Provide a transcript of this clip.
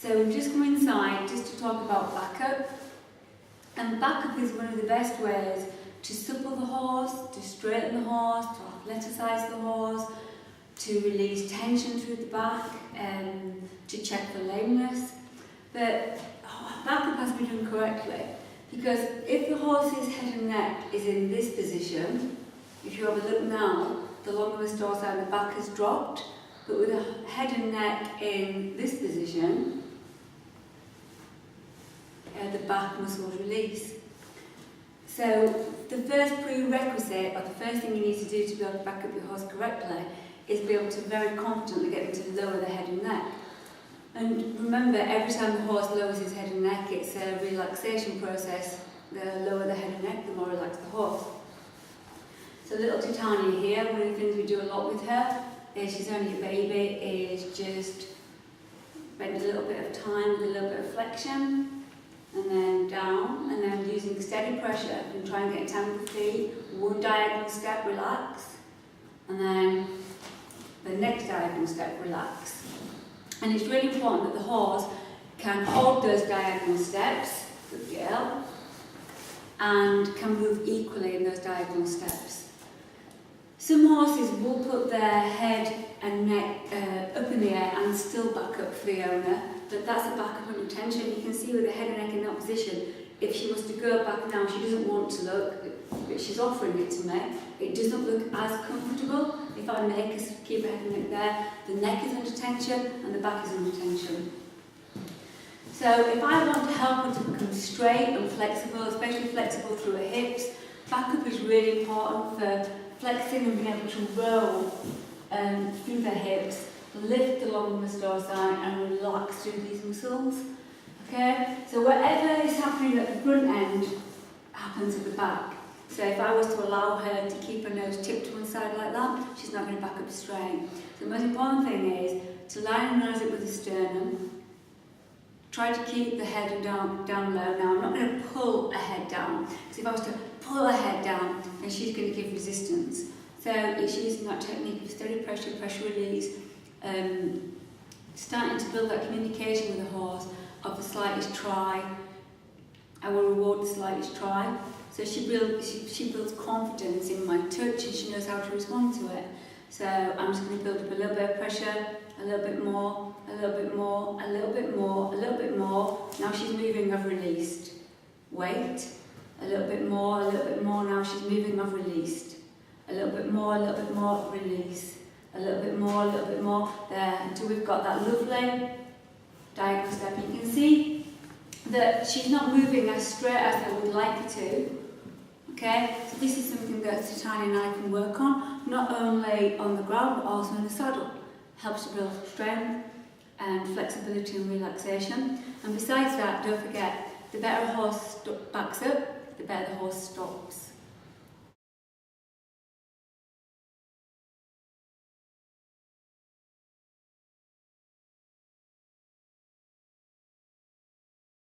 So we've just come inside just to talk about backup. And backup is one of the best ways to supple the horse, to straighten the horse, to athleticize the horse, to release tension through the back, to check for lameness. But backup has to be done correctly, because if the horse's head and neck is in this position, if you have a look now, the longus dorsi and the back has dropped, but with the head and neck in this position, the back muscles release. So the first prerequisite, or the first thing you need to do to be able to back up your horse correctly, is be able to very confidently get them to lower the head and neck. And remember, every time the horse lowers his head and neck, it's a relaxation process. The lower the head and neck, the more relaxed the horse. So little Titania here, one of the things we do a lot with her, is she's only a baby, is just spend a little bit of time with a little bit of flexion, and then down, and then using steady pressure and try and get in time with the feet. One diagonal step, relax, and then the next diagonal step, relax. And it's really important that the horse can hold those diagonal steps, good girl, and can move equally in those diagonal steps. Some horses will put their head and neck up in the air and still back up for the owner, but that's a back up under tension. You can see with the head and neck in that position, if she was to go back now, she doesn't want to look, but she's offering it to me. It doesn't look as comfortable. If I make her keep her head and neck there, the neck is under tension and the back is under tension. So if I want to help her to become straight and flexible, especially flexible through her hips, back up is really important for flexing and being able to roll through the hips, lift the longus dorsi and relax through these muscles. Okay, so whatever is happening at the front end happens at the back. So if I was to allow her to keep her nose tipped to one side like that, she's not going to back up straight. So the most important thing is to line her nose up with the sternum. Try to keep the head down low. Now I'm not going to pull her head down, because if I was to pull her head down, then she's going to give resistance. So it's using that technique of steady pressure, pressure release, starting to build that communication with the horse of the slightest try. I will reward the slightest try. So she builds confidence in my touch, and she knows how to respond to it. So I'm just going to build up a little bit of pressure, a little bit more, a little bit more, a little bit more, a little bit more. Now she's moving, I've released. Wait, a little bit more, a little bit more. Now she's moving, I've released. A little bit more, release. A little bit more, there, until we've got that lovely diagonal step. You can see that she's not moving as straight as I would like her to. Okay, so this is something that Titania and I can work on, not only on the ground but also in the saddle. Helps to build strength and flexibility and relaxation. And besides that, don't forget, the better a horse backs up, the better the horse stops.